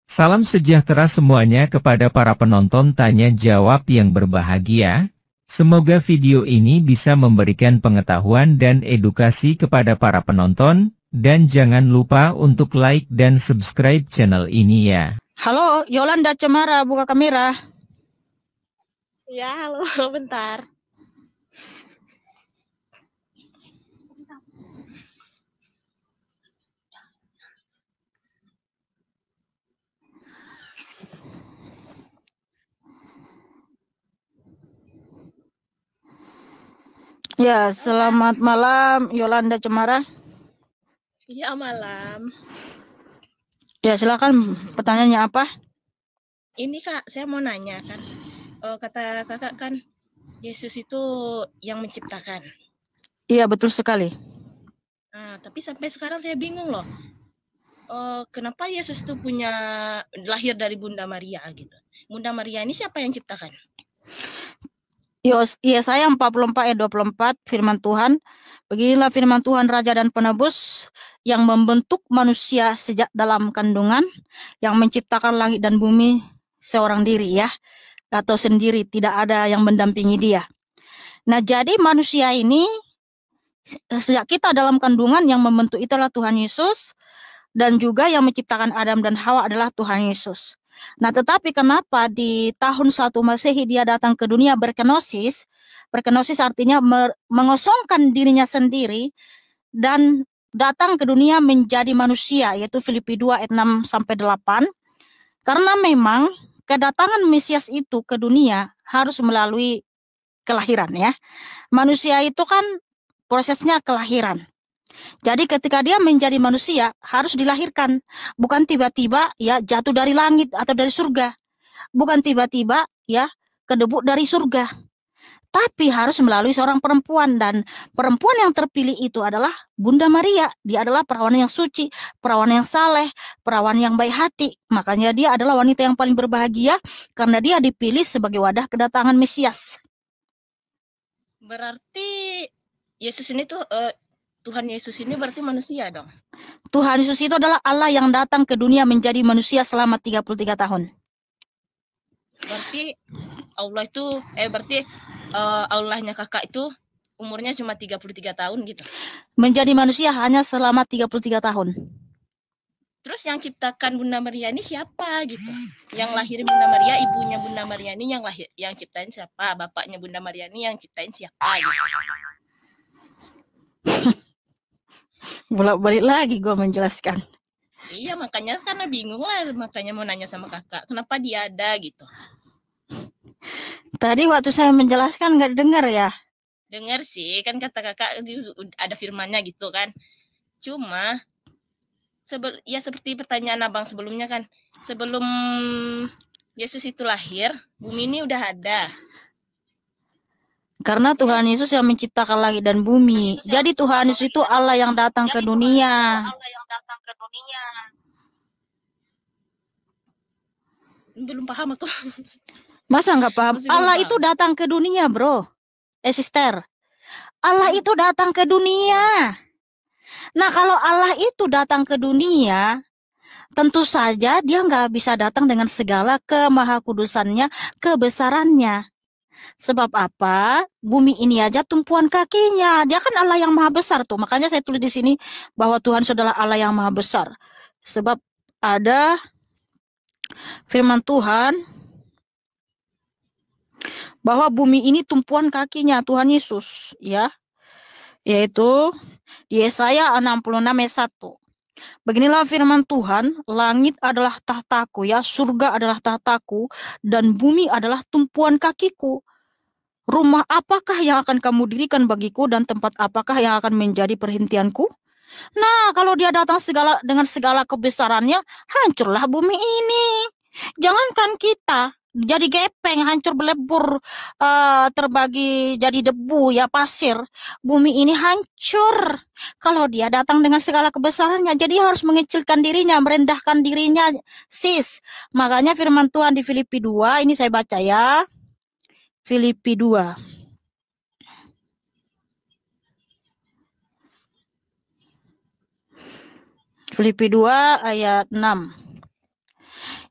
Salam sejahtera semuanya kepada para penonton tanya jawab yang berbahagia. Semoga video ini bisa memberikan pengetahuan dan edukasi kepada para penonton, dan jangan lupa untuk like dan subscribe channel ini ya. Halo, Yolanda Cemara, buka kamera. Ya, halo, bentar. Ya, selamat malam Yolanda Cemara. Ya, malam. Ya, silakan pertanyaannya apa? Ini Kak, saya mau nanya kan. Kata Kakak kan Yesus itu yang menciptakan. Iya, betul sekali. Nah, tapi sampai sekarang saya bingung loh. Kenapa Yesus itu lahir dari Bunda Maria gitu. Bunda Maria ini siapa yang ciptakan? Yesaya 44 ayat 24 firman Tuhan. Beginilah firman Tuhan Raja dan Penebus yang membentuk manusia sejak dalam kandungan, yang menciptakan langit dan bumi seorang diri ya, atau sendiri, tidak ada yang mendampingi dia. Nah, jadi manusia ini sejak kita dalam kandungan yang membentuk itulah Tuhan Yesus, dan juga yang menciptakan Adam dan Hawa adalah Tuhan Yesus. Nah, tetapi kenapa di tahun 1 Masehi dia datang ke dunia berkenosis? Berkenosis artinya mengosongkan dirinya sendiri dan datang ke dunia menjadi manusia, yaitu Filipi 2 ayat 6 sampai 8. Karena memang kedatangan Mesias itu ke dunia harus melalui kelahiran ya. Manusia itu kan prosesnya kelahiran. Jadi ketika dia menjadi manusia harus dilahirkan, bukan tiba-tiba ya jatuh dari langit atau dari surga, bukan tiba-tiba ya kedebut dari surga, tapi harus melalui seorang perempuan, dan perempuan yang terpilih itu adalah Bunda Maria. Dia adalah perawan yang suci, perawan yang saleh, perawan yang baik hati. Makanya dia adalah wanita yang paling berbahagia karena dia dipilih sebagai wadah kedatangan Mesias. Berarti Yesus ini tuh Tuhan Yesus ini berarti manusia dong. Tuhan Yesus itu adalah Allah yang datang ke dunia menjadi manusia selama 33 tahun. Berarti Allah itu berarti Allahnya Kakak itu umurnya cuma 33 tahun gitu. Menjadi manusia hanya selama 33 tahun. Terus yang ciptakan Bunda Maria ini siapa gitu? Yang lahirin Bunda Maria, ibunya Bunda Maria ini yang ciptain siapa? Bapaknya Bunda Maria ini yang ciptain siapa gitu? Bolak-balik lagi gue menjelaskan. Iya, makanya karena bingung lah, makanya mau nanya sama kakak, kenapa dia ada gitu. Tadi waktu saya menjelaskan nggak dengar ya? Dengar sih, kan kata kakak ada firmannya gitu kan. Cuma, ya seperti pertanyaan abang sebelumnya kan, sebelum Yesus itu lahir, bumi ini udah ada. Karena Tuhan Yesus yang menciptakan langit dan bumi. Jadi Tuhan Yesus itu Allah yang datang ke dunia. Belum paham aku. Masa nggak paham? Allah itu datang ke dunia, bro. Sister. Allah itu datang ke dunia. Nah, kalau Allah itu datang ke dunia, tentu saja dia nggak bisa datang dengan segala kemahakudusannya, kebesarannya. Sebab apa? Bumi ini aja tumpuan kakinya. Dia kan Allah yang maha besar tuh. Makanya saya tulis di sini bahwa Tuhan adalah Allah yang maha besar. Sebab ada firman Tuhan bahwa bumi ini tumpuan kakinya Tuhan Yesus, ya. Yaitu di Yesaya 66 ayat 1. Beginilah firman Tuhan, langit adalah tahtaku ya, surga adalah tahtaku, dan bumi adalah tumpuan kakiku. Rumah apakah yang akan kamu dirikan bagiku, dan tempat apakah yang akan menjadi perhentianku? Nah, kalau dia datang dengan segala kebesarannya, hancurlah bumi ini. Jangankan kita jadi gepeng, hancur belebur, terbagi jadi debu ya, pasir. Bumi ini hancur kalau dia datang dengan segala kebesarannya. Jadi harus mengecilkan dirinya, merendahkan dirinya, sis. Makanya firman Tuhan di Filipi 2, ini saya baca ya. Filipi 2. Filipi 2 ayat 6.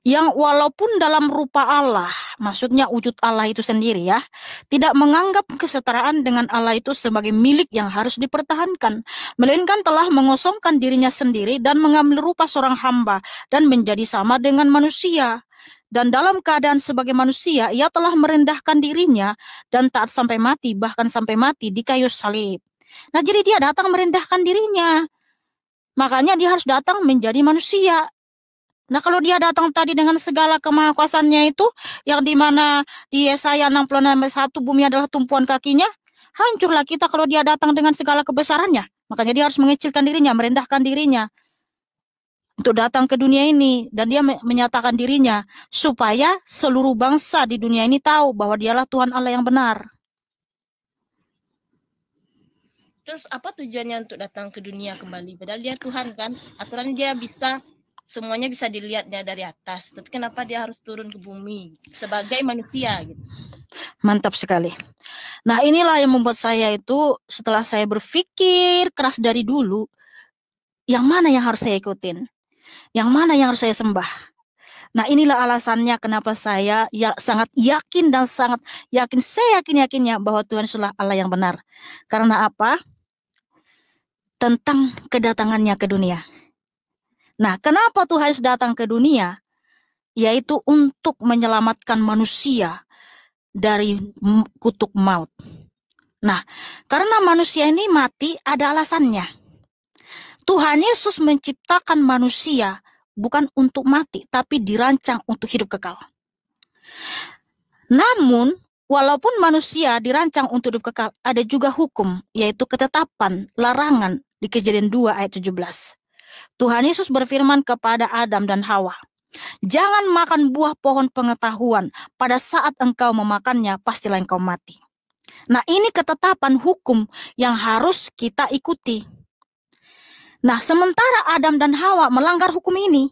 yang walaupun dalam rupa Allah, maksudnya wujud Allah itu sendiri ya, tidak menganggap kesetaraan dengan Allah itu sebagai milik yang harus dipertahankan, melainkan telah mengosongkan dirinya sendiri dan mengambil rupa seorang hamba dan menjadi sama dengan manusia. Dan dalam keadaan sebagai manusia, ia telah merendahkan dirinya dan taat sampai mati, bahkan sampai mati di kayu salib. Nah, jadi dia datang merendahkan dirinya. Makanya dia harus datang menjadi manusia. Nah, kalau dia datang tadi dengan segala kemahakuasaannya itu, yang dimana di Yesaya 66:1 bumi adalah tumpuan kakinya, hancurlah kita kalau dia datang dengan segala kebesarannya. Makanya dia harus mengecilkan dirinya, merendahkan dirinya untuk datang ke dunia ini. Dan dia menyatakan dirinya supaya seluruh bangsa di dunia ini tahu bahwa dialah Tuhan Allah yang benar. Terus apa tujuannya untuk datang ke dunia kembali? Padahal dia Tuhan kan, aturannya dia bisa, semuanya bisa dilihatnya dari atas. Tapi kenapa dia harus turun ke bumi sebagai manusia gitu? Mantap sekali. Nah, inilah yang membuat saya itu setelah saya berpikir keras dari dulu, yang mana yang harus saya ikutin? Yang mana yang harus saya sembah? Nah, inilah alasannya kenapa saya sangat yakin dan sangat yakin, saya yakin-yakinnya bahwa Tuhan adalah Allah yang benar. Karena apa? Tentang kedatangannya ke dunia. Nah, kenapa Tuhan harus datang ke dunia? Yaitu untuk menyelamatkan manusia dari kutuk maut. Nah, karena manusia ini mati ada alasannya. Tuhan Yesus menciptakan manusia bukan untuk mati, tapi dirancang untuk hidup kekal. Namun, walaupun manusia dirancang untuk hidup kekal, ada juga hukum, yaitu ketetapan, larangan di Kejadian 2 ayat 17. Tuhan Yesus berfirman kepada Adam dan Hawa, "Jangan makan buah pohon pengetahuan, pada saat engkau memakannya, pastilah engkau mati." Nah, ini ketetapan hukum yang harus kita ikuti. Nah, sementara Adam dan Hawa melanggar hukum ini,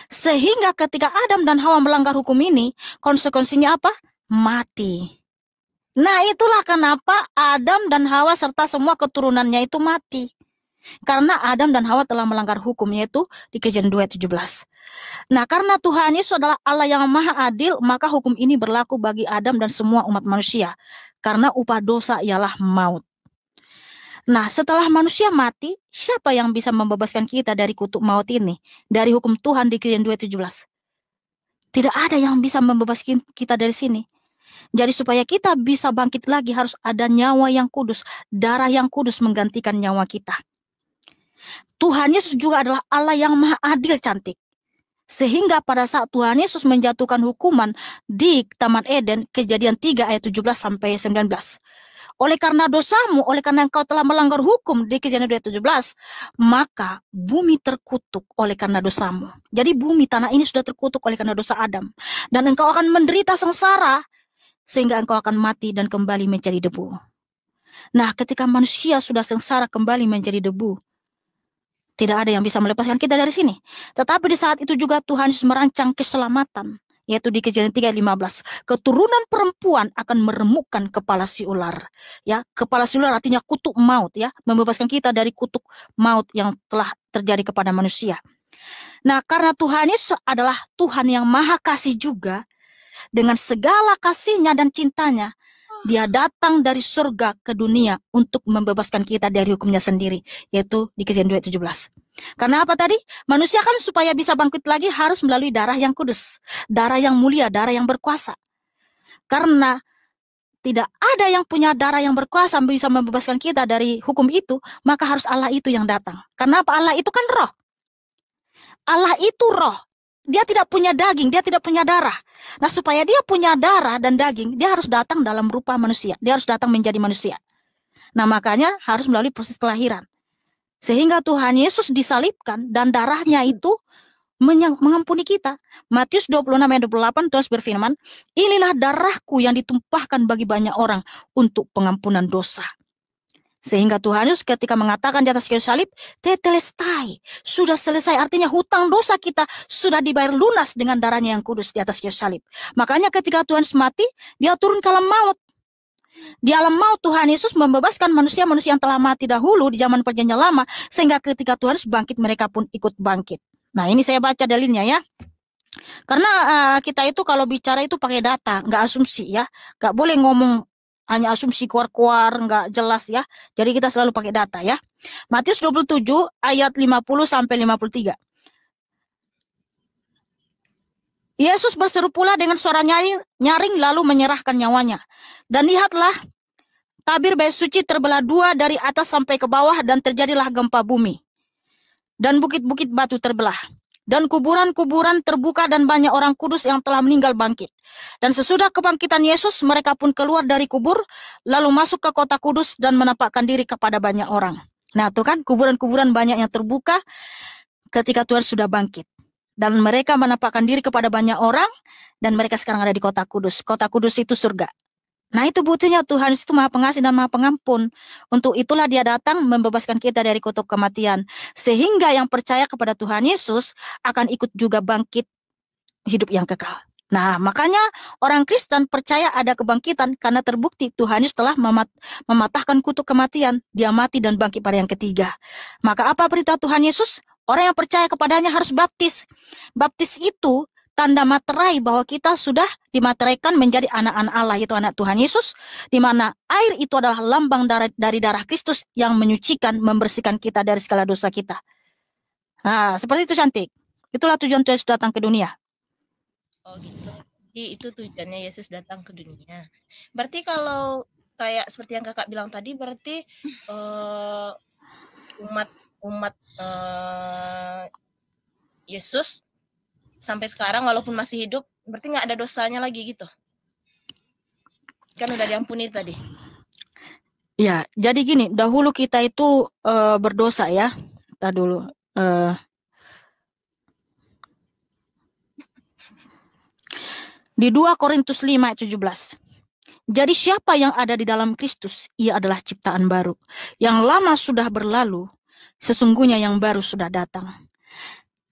sehingga ketika Adam dan Hawa melanggar hukum ini, konsekuensinya apa? Mati. Nah, itulah kenapa Adam dan Hawa serta semua keturunannya itu mati. Karena Adam dan Hawa telah melanggar hukum, yaitu di Kejadian 2 ayat 17. Nah, karena Tuhan Yesus adalah Allah yang maha adil, maka hukum ini berlaku bagi Adam dan semua umat manusia. Karena upah dosa ialah maut. Nah, setelah manusia mati, siapa yang bisa membebaskan kita dari kutuk maut ini? Dari hukum Tuhan di Kejadian 2 ayat 17. Tidak ada yang bisa membebaskan kita dari sini. Jadi supaya kita bisa bangkit lagi harus ada nyawa yang kudus, darah yang kudus menggantikan nyawa kita. Tuhan Yesus juga adalah Allah yang maha adil cantik. Sehingga pada saat Tuhan Yesus menjatuhkan hukuman di Taman Eden, Kejadian 3 ayat 17 sampai 19. Oleh karena dosamu, oleh karena engkau telah melanggar hukum di Kejadian 2 ayat 17, maka bumi terkutuk oleh karena dosamu. Jadi bumi tanah ini sudah terkutuk oleh karena dosa Adam. Dan engkau akan menderita sengsara sehingga engkau akan mati dan kembali menjadi debu. Nah, ketika manusia sudah sengsara kembali menjadi debu, tidak ada yang bisa melepaskan kita dari sini. Tetapi di saat itu juga Tuhan Yesus merancang keselamatan, yaitu di Kejadian 3:15. Keturunan perempuan akan meremukkan kepala si ular. Ya, kepala si ular artinya kutuk maut, ya, membebaskan kita dari kutuk maut yang telah terjadi kepada manusia. Nah, karena Tuhan Yesus adalah Tuhan yang maha kasih juga, dengan segala kasihnya dan cintanya, dia datang dari surga ke dunia untuk membebaskan kita dari hukumnya sendiri, yaitu di Kejadian 2 ayat 17. Karena apa tadi? Manusia kan supaya bisa bangkit lagi harus melalui darah yang kudus, darah yang mulia, darah yang berkuasa. Karena tidak ada yang punya darah yang berkuasa bisa membebaskan kita dari hukum itu, maka harus Allah itu yang datang. Karena apa? Allah itu kan roh. Allah itu roh. Dia tidak punya daging, dia tidak punya darah. Nah, supaya dia punya darah dan daging, dia harus datang dalam rupa manusia. Dia harus datang menjadi manusia. Nah, makanya harus melalui proses kelahiran. Sehingga Tuhan Yesus disalibkan dan darahnya itu mengampuni kita. Matius 26 ayat 28 terus berfirman, "Inilah darahku yang ditumpahkan bagi banyak orang untuk pengampunan dosa." Sehingga Tuhan Yesus ketika mengatakan di atas kayu salib, tetelestai, sudah selesai, artinya hutang dosa kita sudah dibayar lunas dengan darahnya yang kudus di atas kayu salib. Makanya ketika Tuhan Yesus mati, dia turun ke alam maut. Di alam maut Tuhan Yesus membebaskan manusia-manusia yang telah mati dahulu di zaman perjanjian lama, sehingga ketika Tuhan Yesus bangkit mereka pun ikut bangkit. Nah, ini saya baca dalilnya ya. Karena kita itu kalau bicara itu pakai data, nggak asumsi ya. Nggak boleh ngomong hanya asumsi keluar-keluar, nggak jelas ya. Jadi kita selalu pakai data ya. Matius 27 ayat 50 sampai 53. Yesus berseru pula dengan suara nyaring lalu menyerahkan nyawanya. Dan lihatlah, tabir bait suci terbelah dua dari atas sampai ke bawah dan terjadilah gempa bumi. Dan bukit-bukit batu terbelah. Dan kuburan-kuburan terbuka dan banyak orang kudus yang telah meninggal bangkit. Dan sesudah kebangkitan Yesus, mereka pun keluar dari kubur, lalu masuk ke kota kudus dan menampakkan diri kepada banyak orang. Nah, itu kan kuburan-kuburan banyak yang terbuka ketika Tuhan sudah bangkit. Dan mereka menampakkan diri kepada banyak orang, dan mereka sekarang ada di kota kudus. Kota kudus itu surga. Nah, itu buktinya Tuhan itu Maha Pengasih dan Maha Pengampun. Untuk itulah Dia datang membebaskan kita dari kutuk kematian. Sehingga yang percaya kepada Tuhan Yesus akan ikut juga bangkit hidup yang kekal. Nah, makanya orang Kristen percaya ada kebangkitan karena terbukti Tuhan Yesus telah mematahkan kutuk kematian. Dia mati dan bangkit pada yang ketiga. Maka apa perintah Tuhan Yesus? Orang yang percaya kepadanya harus baptis. Baptis itu tanda materai bahwa kita sudah dimateraikan menjadi anak-anak Allah, yaitu anak Tuhan Yesus, di mana air itu adalah lambang dari darah Kristus yang menyucikan, membersihkan kita dari segala dosa kita. Nah, seperti itu cantik. Itulah tujuan Tuhan Yesus datang ke dunia. Oh gitu. Jadi itu tujuannya Yesus datang ke dunia. Berarti kalau kayak seperti yang kakak bilang tadi, berarti umat Yesus sampai sekarang walaupun masih hidup, berarti nggak ada dosanya lagi gitu. Kan udah diampuni tadi. Ya, jadi gini, dahulu kita itu berdosa ya. Kita dulu. Di 2 Korintus 5 ayat 17. Jadi siapa yang ada di dalam Kristus, ia adalah ciptaan baru. Yang lama sudah berlalu, sesungguhnya yang baru sudah datang.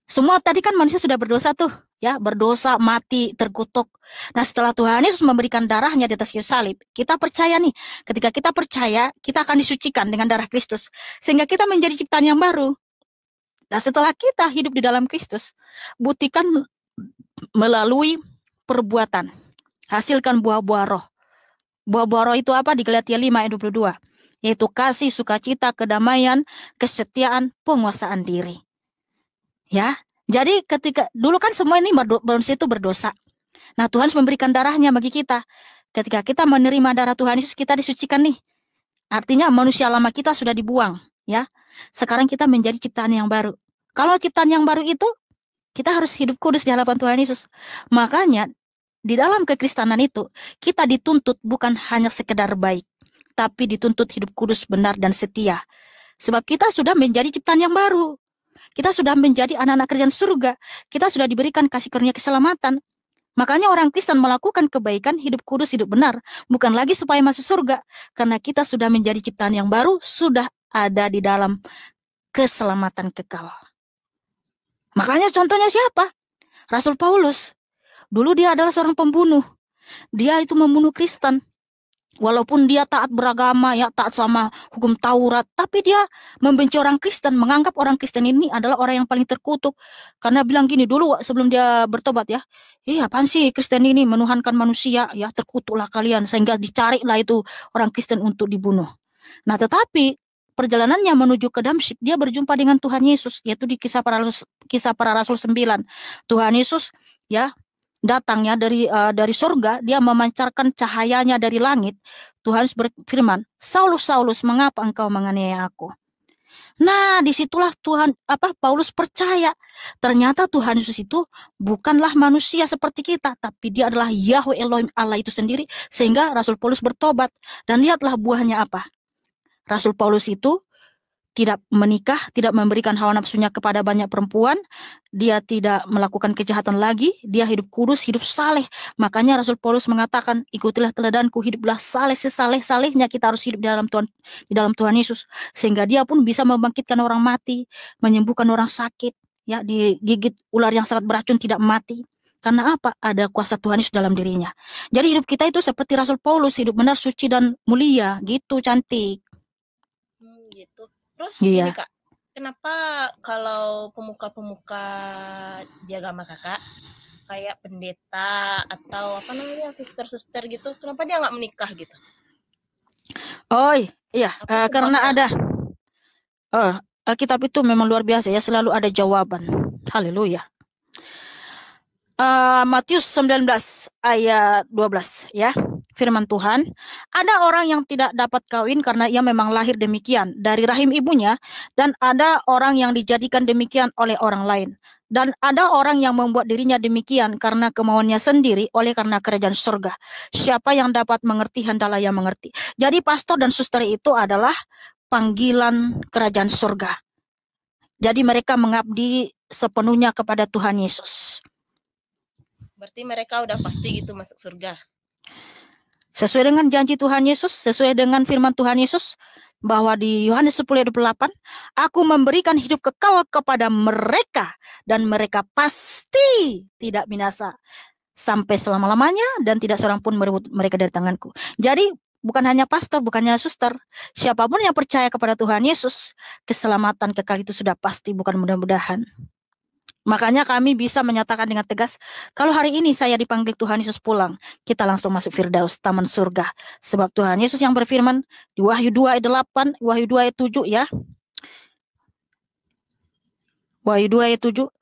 Semua tadi kan manusia sudah berdosa tuh, ya, berdosa, mati, terkutuk. Nah, setelah Tuhan Yesus memberikan darahnya di atas kayu salib, kita percaya nih, ketika kita percaya, kita akan disucikan dengan darah Kristus, sehingga kita menjadi ciptaan yang baru. Nah, setelah kita hidup di dalam Kristus, buktikan melalui perbuatan, hasilkan buah-buah roh. Buah-buah roh itu apa? Di Galatia 5 ayat 22, yaitu kasih, sukacita, kedamaian, kesetiaan, penguasaan diri. Ya, jadi ketika dulu kan semua ini manusia itu berdosa. Nah, Tuhan memberikan darahnya bagi kita. Ketika kita menerima darah Tuhan Yesus, kita disucikan nih. Artinya manusia lama kita sudah dibuang, ya. Sekarang kita menjadi ciptaan yang baru. Kalau ciptaan yang baru itu, kita harus hidup kudus di hadapan Tuhan Yesus. Makanya di dalam kekristenan itu, kita dituntut bukan hanya sekedar baik, tapi dituntut hidup kudus, benar, dan setia. Sebab kita sudah menjadi ciptaan yang baru. Kita sudah menjadi anak-anak kerajaan surga. Kita sudah diberikan kasih karunia keselamatan. Makanya orang Kristen melakukan kebaikan, hidup kudus, hidup benar. Bukan lagi supaya masuk surga. Karena kita sudah menjadi ciptaan yang baru, sudah ada di dalam keselamatan kekal. Makanya contohnya siapa? Rasul Paulus. Dulu dia adalah seorang pembunuh. Dia itu membunuh Kristen. Walaupun dia taat beragama, ya, taat sama hukum Taurat, tapi dia membenci orang Kristen, menganggap orang Kristen ini adalah orang yang paling terkutuk. Karena bilang gini dulu sebelum dia bertobat ya, apaan sih Kristen ini menuhankan manusia, ya, terkutuklah kalian, sehingga dicarilah itu orang Kristen untuk dibunuh. Nah, tetapi perjalanannya menuju ke Damsyik, dia berjumpa dengan Tuhan Yesus, yaitu di kisah para rasul 9. Tuhan Yesus, ya, datang ya dari surga, dia memancarkan cahayanya dari langit. Tuhan berfirman, Saulus, Saulus, mengapa engkau menganiaya aku? Nah, disitulah Paulus percaya. Ternyata Tuhan Yesus itu bukanlah manusia seperti kita, tapi dia adalah Yahweh Elohim, Allah itu sendiri. Sehingga Rasul Paulus bertobat. Dan lihatlah buahnya apa. Rasul Paulus itu tidak menikah, tidak memberikan hawa nafsunya kepada banyak perempuan, dia tidak melakukan kejahatan lagi, dia hidup kudus, hidup saleh. Makanya Rasul Paulus mengatakan, ikutilah teladanku, hiduplah saleh, sesaleh-salehnya kita harus hidup di dalam Tuhan Yesus, sehingga dia pun bisa membangkitkan orang mati, menyembuhkan orang sakit, ya, digigit ular yang sangat beracun tidak mati. Karena apa? Ada kuasa Tuhan Yesus dalam dirinya. Jadi hidup kita itu seperti Rasul Paulus, hidup benar, suci dan mulia, gitu cantik. Gitu. Terus Iya. gini Kak, kenapa kalau pemuka-pemuka di agama Kakak, kayak pendeta atau apa namanya suster-suster gitu, kenapa dia nggak menikah gitu? Oh iya, Apa karena sebabnya? ada Alkitab itu memang luar biasa ya, selalu ada jawaban. Haleluya. Matius 19 ayat 12 ya. Firman Tuhan, ada orang yang tidak dapat kawin karena ia memang lahir demikian dari rahim ibunya, dan ada orang yang dijadikan demikian oleh orang lain. Dan ada orang yang membuat dirinya demikian karena kemauannya sendiri oleh karena kerajaan surga. Siapa yang dapat mengerti, hendaklah yang mengerti. Jadi pastor dan suster itu adalah panggilan kerajaan surga. Jadi mereka mengabdi sepenuhnya kepada Tuhan Yesus. Berarti mereka udah pasti gitu masuk surga. Sesuai dengan janji Tuhan Yesus, sesuai dengan firman Tuhan Yesus, bahwa di Yohanes 10:28, aku memberikan hidup kekal kepada mereka, dan mereka pasti tidak binasa sampai selama-lamanya, dan tidak seorang pun merebut mereka dari tanganku. Jadi bukan hanya pastor, bukan hanya suster, siapapun yang percaya kepada Tuhan Yesus, keselamatan kekal itu sudah pasti, bukan mudah-mudahan. Makanya kami bisa menyatakan dengan tegas, kalau hari ini saya dipanggil Tuhan Yesus pulang, kita langsung masuk Firdaus, taman surga. Sebab Tuhan Yesus yang berfirman di Wahyu 2 ayat 8, Wahyu 2 ayat 7 ya. Wahyu 2 ayat 7.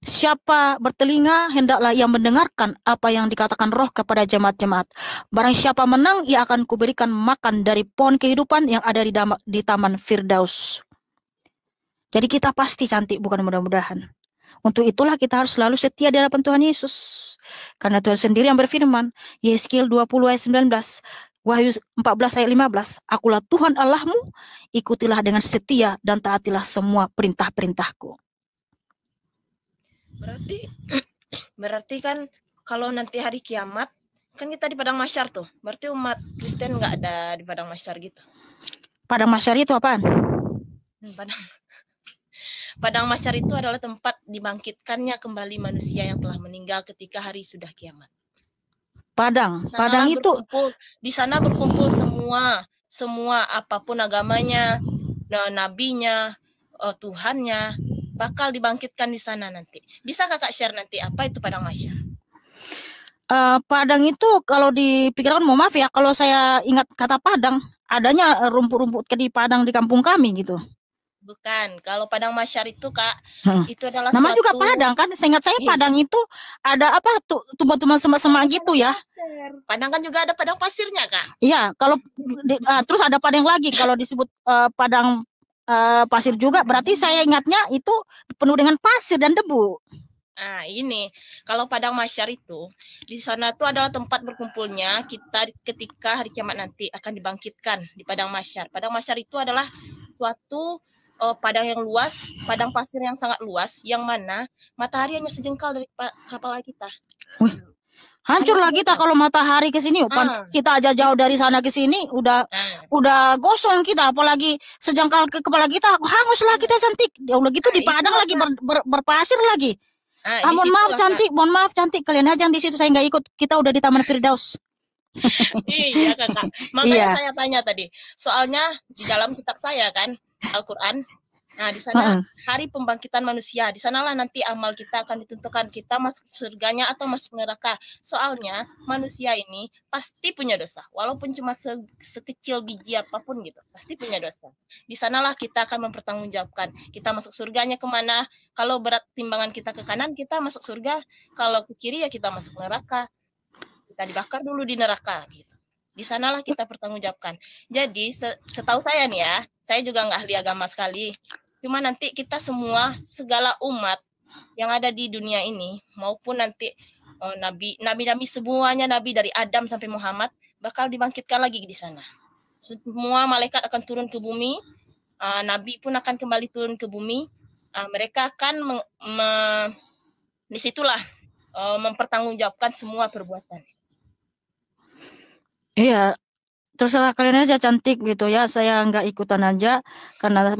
Siapa bertelinga, hendaklah ia mendengarkan apa yang dikatakan Roh kepada jemaat-jemaat. Barang siapa menang, ia akan kuberikan makan dari pohon kehidupan yang ada di taman Firdaus. Jadi kita pasti cantik, bukan mudah-mudahan. Untuk itulah kita harus selalu setia di hadapan Tuhan Yesus. Karena Tuhan sendiri yang berfirman, Yeskiel 20 ayat 19, Wahyu 14 ayat 15, akulah Tuhan Allahmu, ikutilah dengan setia dan taatilah semua perintah-perintahku. Berarti kan kalau nanti hari kiamat, kan kita di padang mahsyar tuh. Berarti umat Kristen nggak ada di padang mahsyar gitu. Padang mahsyar itu apaan? Padang mahsyar itu adalah tempat dibangkitkannya kembali manusia yang telah meninggal ketika hari sudah kiamat. Padang itu di sana berkumpul semua apapun agamanya, nabinya, Tuhannya bakal dibangkitkan di sana nanti. Bisa kakak share nanti apa itu padang mahsyar? Padang itu kalau dipikirkan, mohon maaf ya, kalau saya ingat kata padang, adanya rumput-rumput di padang di kampung kami gitu. Bukan, kalau padang mahsyar itu kak, itu adalah nama juga padang kan, seingat saya padang itu ada apa tuh, tumbuh-tumbuhan semak-semak gitu ya. Padang kan juga ada padang pasirnya kak. Iya, kalau terus ada padang lagi kalau disebut padang pasir juga, berarti saya ingatnya itu penuh dengan pasir dan debu. Nah ini, kalau padang mahsyar itu, di sana tuh adalah tempat berkumpulnya kita ketika hari kiamat nanti akan dibangkitkan di padang mahsyar. Padang mahsyar itu adalah suatu padang yang luas, padang pasir yang sangat luas, yang mana matahari hanya sejengkal dari kepala kita. Wih, hancurlah kita kalau matahari ke sini. Kita aja jauh dari sana ke sini udah gosong kita, apalagi sejengkal ke kepala kita, hanguslah kita cantik. Ya udah gitu di padang lagi berpasir lagi. Mohon maaf cantik, kalian aja di situ, saya nggak ikut. Kita udah di Taman Firdaus. Iya kakak, makanya saya tanya tadi. Soalnya di dalam kitab saya kan Al-Quran, nah di sana hari pembangkitan manusia, di sanalah nanti amal kita akan ditentukan, kita masuk surganya atau masuk neraka. Soalnya manusia ini pasti punya dosa, walaupun cuma sekecil biji apapun gitu, pasti punya dosa. Di sanalah kita akan mempertanggungjawabkan, kita masuk surganya kemana. Kalau berat timbangan kita ke kanan, kita masuk surga. Kalau ke kiri ya kita masuk neraka. Kita dibakar dulu di neraka gitu. Di sanalah kita pertanggungjawabkan. Jadi setahu saya nih ya, saya juga nggak ahli agama sekali. Cuma nanti kita semua, segala umat yang ada di dunia ini, maupun nanti nabi-nabi semuanya, nabi dari Adam sampai Muhammad, bakal dibangkitkan lagi di sana. Semua malaikat akan turun ke bumi, nabi pun akan kembali turun ke bumi. Mereka akan disitulah mempertanggungjawabkan semua perbuatan. Iya, terserah kalian aja cantik gitu ya, saya nggak ikutan aja, karena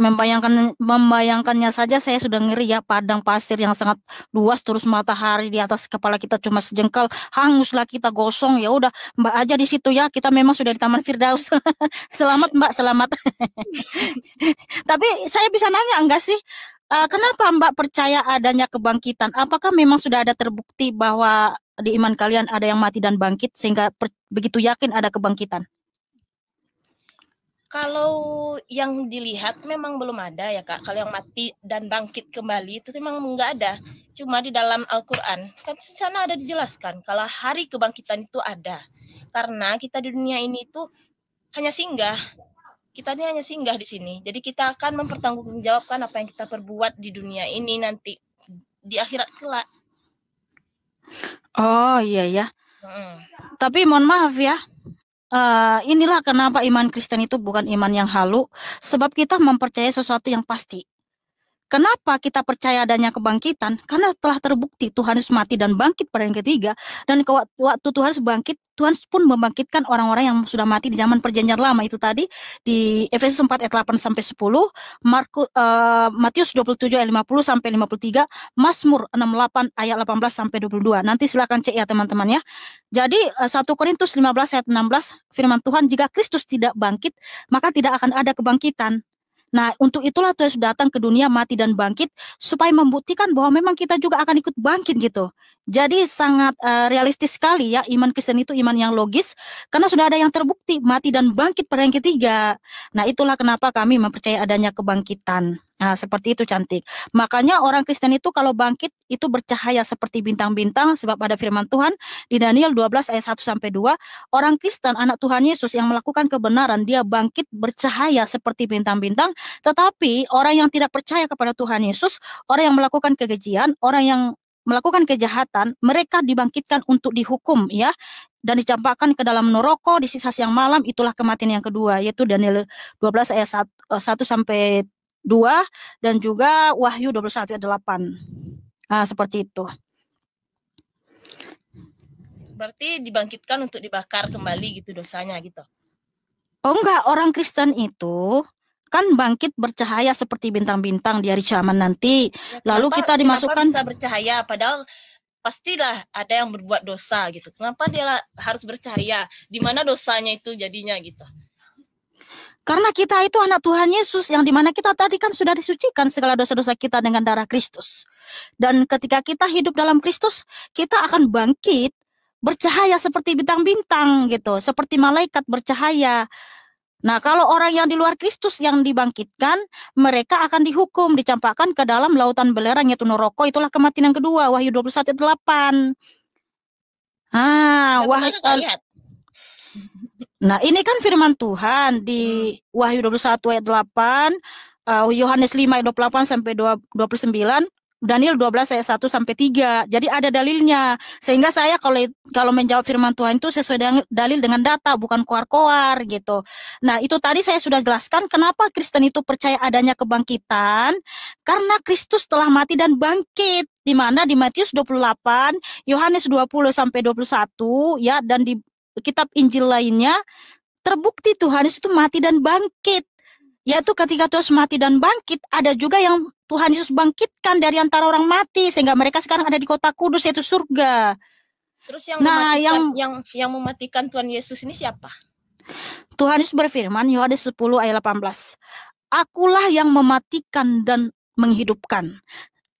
membayangkannya saja saya sudah ngeri ya, padang pasir yang sangat luas, terus matahari di atas kepala kita cuma sejengkal, hanguslah kita, gosong. Ya udah Mbak aja di situ ya, kita memang sudah di Taman Firdaus. Selamat Mbak, selamat. Tapi saya bisa nanya enggak sih, Kenapa Mbak percaya adanya kebangkitan? Apakah memang sudah ada terbukti bahwa di iman kalian ada yang mati dan bangkit sehingga begitu yakin ada kebangkitan? Kalau yang dilihat memang belum ada ya Kak. Kalau yang mati dan bangkit kembali itu memang nggak ada. Cuma di dalam Al-Quran kan di sana ada dijelaskan kalau hari kebangkitan itu ada. Karena kita di dunia ini itu hanya singgah. Kita ini hanya singgah di sini. Jadi kita akan mempertanggungjawabkan apa yang kita perbuat di dunia ini nanti di akhirat kelak. Oh iya ya. Tapi mohon maaf ya. Inilah kenapa iman Kristen itu bukan iman yang halu, sebab kita mempercayai sesuatu yang pasti. Kenapa kita percaya adanya kebangkitan? Karena telah terbukti Tuhan Yesus mati dan bangkit pada yang ketiga. Dan waktu Tuhan Yesus bangkit, Tuhan pun membangkitkan orang-orang yang sudah mati di zaman perjanjian lama itu tadi. Di Efesus 4 ayat 8 sampai 10, Matius 27 ayat 50 sampai 53, Mazmur 68 ayat 18 sampai 22. Nanti silakan cek ya teman-teman ya. Jadi 1 Korintus 15 ayat 16, firman Tuhan, jika Kristus tidak bangkit, maka tidak akan ada kebangkitan. Nah, untuk itulah Tuhan Yesus datang ke dunia, mati dan bangkit, supaya membuktikan bahwa memang kita juga akan ikut bangkit gitu. Jadi sangat realistis sekali ya, iman Kristen itu iman yang logis, karena sudah ada yang terbukti, mati dan bangkit pada yang ketiga. Nah, itulah kenapa kami mempercayai adanya kebangkitan. Nah, seperti itu Cantik. Makanya orang Kristen itu kalau bangkit, itu bercahaya seperti bintang-bintang, sebab ada firman Tuhan di Daniel 12 ayat 1 sampai 2, orang Kristen, anak Tuhan Yesus yang melakukan kebenaran, dia bangkit bercahaya seperti bintang-bintang. Tetapi orang yang tidak percaya kepada Tuhan Yesus, orang yang melakukan kekejian, orang yang melakukan kejahatan, mereka dibangkitkan untuk dihukum ya, dan dicampakkan ke dalam neraka di sisa siang malam. Itulah kematian yang kedua, yaitu Daniel 12 ayat 1 sampai 2 dan juga Wahyu 21 ayat 8. Nah, seperti itu. Berarti dibangkitkan untuk dibakar kembali gitu dosanya gitu. Oh enggak, orang Kristen itu kan bangkit bercahaya seperti bintang-bintang di hari kiamat nanti. Ya, lalu kita dimasukkan. Kenapa bisa bercahaya padahal pastilah ada yang berbuat dosa gitu. Kenapa dia harus bercahaya? Di mana dosanya itu jadinya gitu? Karena kita itu anak Tuhan Yesus, yang dimana kita tadi kan sudah disucikan segala dosa-dosa kita dengan darah Kristus. Dan ketika kita hidup dalam Kristus, kita akan bangkit bercahaya seperti bintang-bintang gitu, seperti malaikat bercahaya. Nah, kalau orang yang di luar Kristus yang dibangkitkan, mereka akan dihukum, dicampakkan ke dalam lautan belerang, yaitu neraka. Itulah kematian yang kedua, Wahyu 21 ayat 8. Nah, ini kan firman Tuhan di Wahyu 21 ayat 8, Yohanes 5 ayat 28 sampai 29, Daniel 12 ayat 1 sampai 3. Jadi ada dalilnya. Sehingga saya kalau menjawab firman Tuhan itu sesuai dalil dengan data, bukan koar-koar gitu. Nah, itu tadi saya sudah jelaskan kenapa Kristen itu percaya adanya kebangkitan, karena Kristus telah mati dan bangkit. Di mana di Matius 28, Yohanes 20 sampai 21 ya, dan di kitab Injil lainnya terbukti Tuhan Yesus itu mati dan bangkit. Yaitu ketika Tuhan mati dan bangkit, ada juga yang Tuhan Yesus bangkitkan dari antara orang mati, sehingga mereka sekarang ada di kota kudus, yaitu surga. Terus yang mematikan Tuhan Yesus ini siapa? Tuhan Yesus berfirman, Yohanes 10 ayat 18, Akulah yang mematikan dan menghidupkan.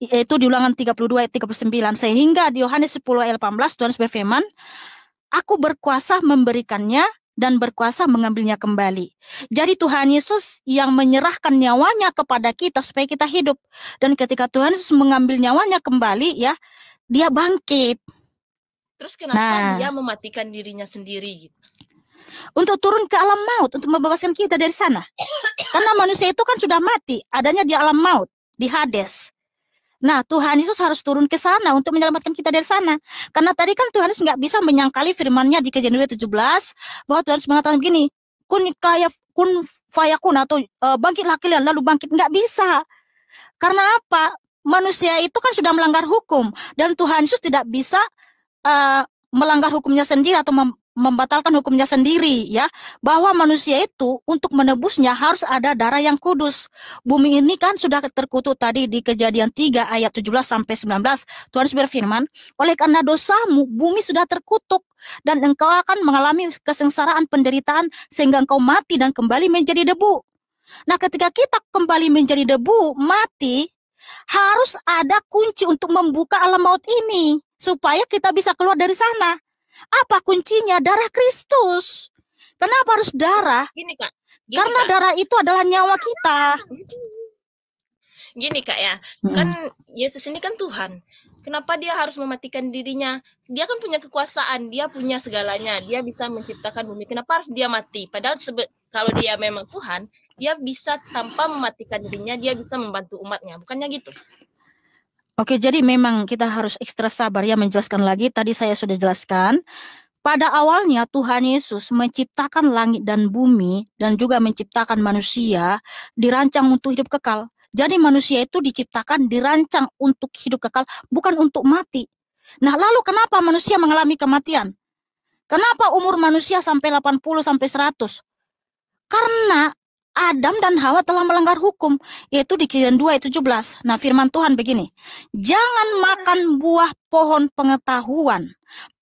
Itu di Ulangan 32 ayat 39. Sehingga di Yohanes 10 ayat 18, Tuhan Yesus berfirman, Aku berkuasa memberikannya dan berkuasa mengambilnya kembali. Jadi Tuhan Yesus yang menyerahkan nyawanya kepada kita supaya kita hidup. Dan ketika Tuhan Yesus mengambil nyawanya kembali ya, dia bangkit. Terus kenapa dia mematikan dirinya sendiri gitu? Untuk turun ke alam maut, untuk membebaskan kita dari sana. Karena manusia itu kan sudah mati, adanya di alam maut, di Hades. Nah, Tuhan Yesus harus turun ke sana untuk menyelamatkan kita dari sana. Karena tadi kan Tuhan Yesus nggak bisa menyangkali firman-Nya di Kejadian 17 bahwa Tuhan Yesus mengatakan begini, kun fayakun, atau bangkitlah kalian lalu bangkit. Nggak bisa. Karena apa? Manusia itu kan sudah melanggar hukum, dan Tuhan Yesus tidak bisa melanggar hukumnya sendiri atau membatalkan hukumnya sendiri ya, bahwa manusia itu untuk menebusnya harus ada darah yang kudus. Bumi ini kan sudah terkutuk tadi di Kejadian 3 ayat 17 sampai 19. Tuhan berfirman, oleh karena dosamu bumi sudah terkutuk dan engkau akan mengalami kesengsaraan penderitaan sehingga engkau mati dan kembali menjadi debu. Nah, ketika kita kembali menjadi debu, mati, Harus ada kunci untuk membuka alam maut ini supaya kita bisa keluar dari sana. Apa kuncinya? Darah Kristus. Kenapa harus darah? Gini Kak, Karena darah itu adalah nyawa kita. Gini Kak ya, kan Yesus ini kan Tuhan. Kenapa dia harus mematikan dirinya? Dia kan punya kekuasaan, dia punya segalanya, dia bisa menciptakan bumi. Kenapa harus dia mati? Padahal kalau dia memang Tuhan, dia bisa tanpa mematikan dirinya, dia bisa membantu umatnya. Bukannya gitu? Oke, jadi memang kita harus ekstra sabar ya menjelaskan lagi. Tadi saya sudah jelaskan. Pada awalnya Tuhan Yesus menciptakan langit dan bumi dan juga menciptakan manusia dirancang untuk hidup kekal. Jadi manusia itu diciptakan, dirancang untuk hidup kekal, bukan untuk mati. Nah, lalu kenapa manusia mengalami kematian? Kenapa umur manusia sampai 80 sampai 100? Karena Adam dan Hawa telah melanggar hukum, yaitu di Kejadian 2 ayat 17. Nah, firman Tuhan begini, jangan makan buah pohon pengetahuan.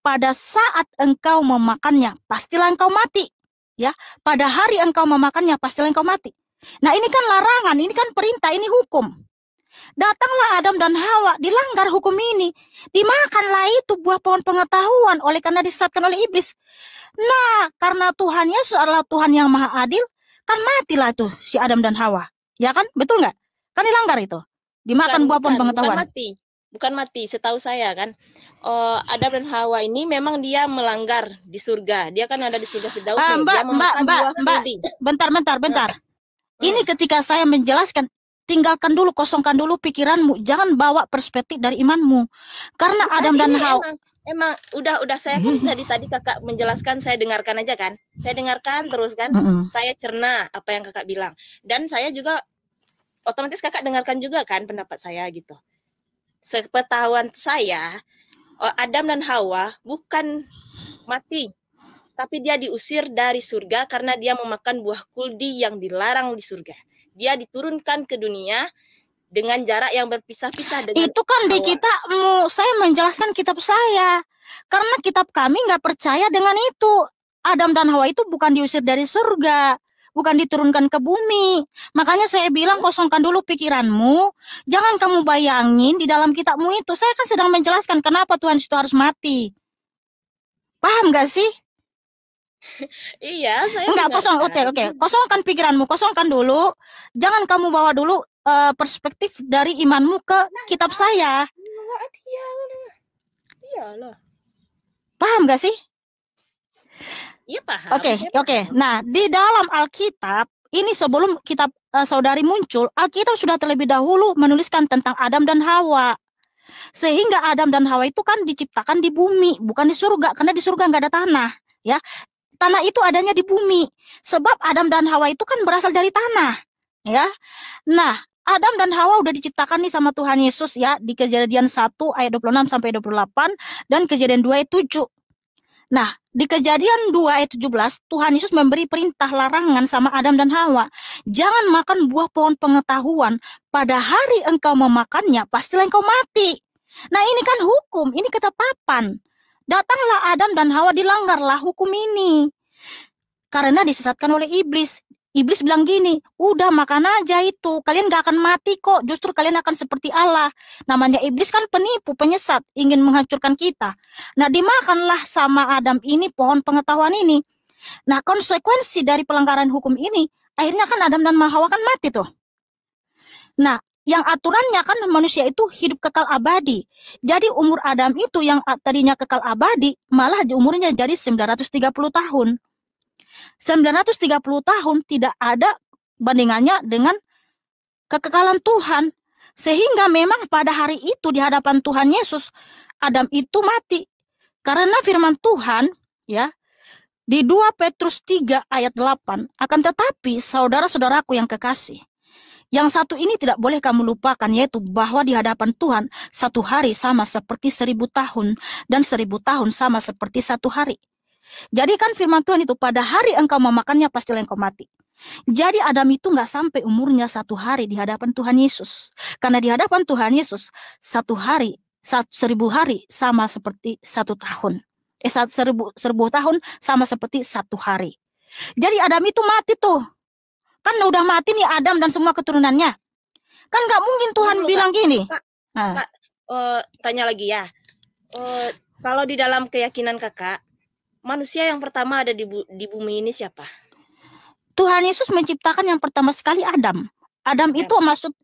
Pada saat engkau memakannya, pastilah engkau mati. Ya, pada hari engkau memakannya, pastilah engkau mati. Nah, ini kan larangan, ini kan perintah, ini hukum. Datanglah Adam dan Hawa, dilanggar hukum ini. Dimakanlah itu buah pohon pengetahuan oleh karena disesatkan oleh iblis. Nah, karena Tuhan Yesus adalah Tuhan yang maha adil, kan matilah tuh si Adam dan Hawa. Ya kan? Betul nggak? Kan dilanggar itu. Dimakan buah pohon pengetahuan. Bukan mati, setahu saya kan. Adam dan Hawa ini memang dia melanggar di surga. Dia kan ada di surga Firdaus. Mbak, bentar. Ini ketika saya menjelaskan, tinggalkan dulu, kosongkan dulu pikiranmu, jangan bawa perspektif dari imanmu. Karena Adam dan Hawa emang udah saya kan tadi Kakak menjelaskan, saya dengarkan aja kan. Saya dengarkan terus kan. Saya cerna apa yang Kakak bilang. Dan saya juga otomatis Kakak dengarkan juga kan pendapat saya gitu. Sepengetahuan saya, Adam dan Hawa bukan mati, tapi dia diusir dari surga karena dia memakan buah kuldi yang dilarang di surga. Dia diturunkan ke dunia dengan jarak yang berpisah-pisah dengan itu kan Hawa. Di kitabmu, saya menjelaskan kitab saya. Karena kitab kami nggak percaya dengan itu. Adam dan Hawa itu bukan diusir dari surga, bukan diturunkan ke bumi. Makanya saya bilang kosongkan dulu pikiranmu. Jangan kamu bayangin di dalam kitabmu itu. Saya kan sedang menjelaskan kenapa Tuhan itu harus mati. Paham gak sih? Iya, saya enggak kosong. Oke. Kosongkan pikiranmu, kosongkan dulu. Jangan kamu bawa dulu perspektif dari imanmu ke kitab saya. Iyalah. Paham gak sih? Iya paham. Oke. Nah, di dalam Alkitab ini sebelum kitab saudari muncul, Alkitab sudah terlebih dahulu menuliskan tentang Adam dan Hawa. Sehingga Adam dan Hawa itu kan diciptakan di bumi, bukan di surga, karena di surga nggak ada tanah, ya. Tanah itu adanya di bumi. Sebab Adam dan Hawa itu kan berasal dari tanah, ya. Nah, Adam dan Hawa udah diciptakan nih sama Tuhan Yesus ya di Kejadian 1 ayat 26 sampai 28 dan Kejadian 2 ayat 7. Nah, di Kejadian 2 ayat 17, Tuhan Yesus memberi perintah larangan sama Adam dan Hawa. Jangan makan buah pohon pengetahuan. Pada hari engkau memakannya, pastilah engkau mati. Nah, ini kan hukum, ini ketetapan. Datanglah Adam dan Hawa, dilanggarlah hukum ini. Karena disesatkan oleh iblis. Iblis bilang gini, udah makan aja itu, kalian gak akan mati kok, justru kalian akan seperti Allah. Namanya iblis kan penipu, penyesat, ingin menghancurkan kita. Nah, dimakanlah sama Adam ini pohon pengetahuan ini. Nah, konsekuensi dari pelanggaran hukum ini, akhirnya kan Adam dan Hawa kan mati tuh. Nah, yang aturannya kan manusia itu hidup kekal abadi. Jadi umur Adam itu yang tadinya kekal abadi, malah umurnya jadi 930 tahun. 930 tahun tidak ada bandingannya dengan kekekalan Tuhan. Sehingga memang pada hari itu di hadapan Tuhan Yesus, Adam itu mati. Karena firman Tuhan, ya, di 2 Petrus 3 ayat 8, akan tetapi saudara-saudaraku yang kekasih, yang satu ini tidak boleh kamu lupakan, yaitu bahwa di hadapan Tuhan satu hari sama seperti 1000 tahun, dan 1000 tahun sama seperti satu hari. Jadi kan firman Tuhan itu, pada hari engkau memakannya pastilah engkau mati. Jadi Adam itu nggak sampai umurnya 1 hari di hadapan Tuhan Yesus. Karena di hadapan Tuhan Yesus 1 hari, 1000 hari sama seperti 1 tahun. 1000 tahun sama seperti 1 hari. Jadi Adam itu mati tuh. Kan udah mati nih Adam dan semua keturunannya. Kan nggak mungkin Tuhan Dulu, bilang gini. Kak, Nah, Kak, tanya lagi ya. Kalau di dalam keyakinan kakak, manusia yang pertama ada di bumi ini siapa? Tuhan Yesus menciptakan yang pertama sekali Adam. Adam Ya. itu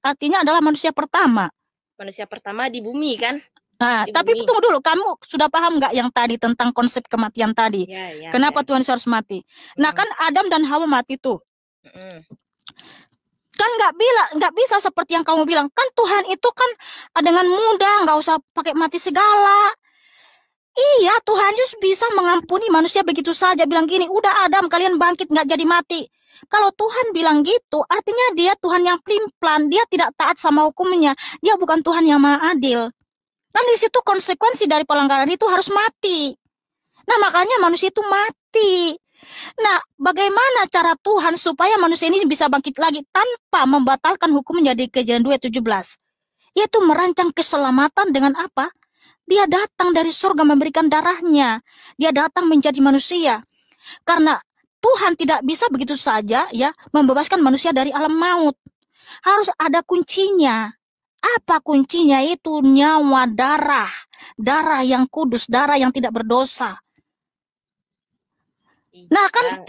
artinya adalah manusia pertama. Manusia pertama di bumi kan? Nah, Di tapi bumi. tunggu dulu, kamu sudah paham nggak yang tadi tentang konsep kematian tadi? Ya, Kenapa ya. Tuhan Yesus harus mati? Nah, kan Adam dan Hawa mati tuh. Kan nggak bisa seperti yang kamu bilang. Kan Tuhan itu kan dengan mudah, nggak usah pakai mati segala. Iya, Tuhan Yesus bisa mengampuni manusia begitu saja. Bilang gini, udah Adam, kalian bangkit, nggak jadi mati. Kalau Tuhan bilang gitu, artinya dia Tuhan yang pelin-pelan. Dia tidak taat sama hukumnya. Dia bukan Tuhan yang maha adil. Kan di situ konsekuensi dari pelanggaran itu harus mati. Nah, makanya manusia itu mati. Nah, bagaimana cara Tuhan supaya manusia ini bisa bangkit lagi tanpa membatalkan hukum menjadi Kejadian 2:17? Yaitu merancang keselamatan dengan apa? Dia datang dari surga memberikan darahnya. Dia datang menjadi manusia. Karena Tuhan tidak bisa begitu saja ya membebaskan manusia dari alam maut. Harus ada kuncinya. Apa kuncinya? Itu nyawa, darah. Darah yang kudus, darah yang tidak berdosa. Nah, kan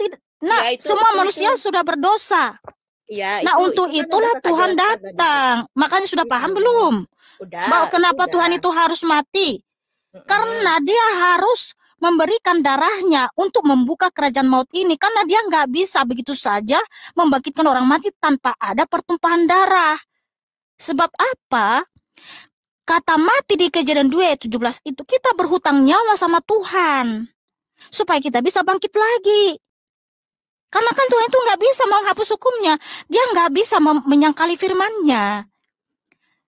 semua manusia sudah berdosa. Ya, nah, untuk itulah Tuhan datang. Makanya sudah paham belum? Bahwa kenapa Tuhan itu harus mati? Karena dia harus memberikan darahnya untuk membuka kerajaan maut ini. Karena dia nggak bisa begitu saja membangkitkan orang mati tanpa ada pertumpahan darah. Sebab apa? Kata mati di Kejadian 2:17 itu kita berhutang nyawa sama Tuhan. Supaya kita bisa bangkit lagi. Karena kan Tuhan itu nggak bisa menghapus hukumnya. Dia nggak bisa menyangkali firman-Nya.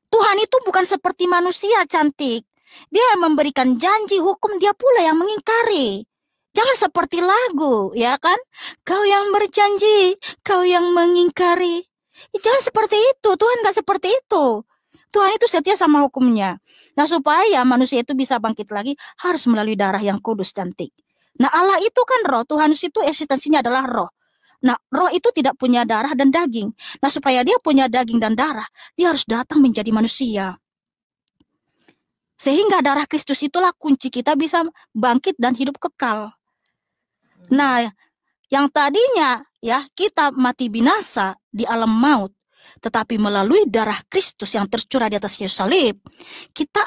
Tuhan itu bukan seperti manusia, cantik. Dia memberikan janji, hukum dia pula yang mengingkari. Jangan seperti lagu, ya kan? Kau yang berjanji, kau yang mengingkari. Jangan seperti itu, Tuhan nggak seperti itu. Tuhan itu setia sama hukumnya. Nah, supaya manusia itu bisa bangkit lagi, harus melalui darah yang kudus, cantik. Nah, Allah itu kan roh, Tuhan itu eksistensinya adalah roh. Nah, roh itu tidak punya darah dan daging. Nah, supaya dia punya daging dan darah, dia harus datang menjadi manusia. Sehingga darah Kristus itulah kunci kita bisa bangkit dan hidup kekal. Nah, yang tadinya ya kita mati binasa di alam maut, tetapi melalui darah Kristus yang tercurah di atas kayu salib, kita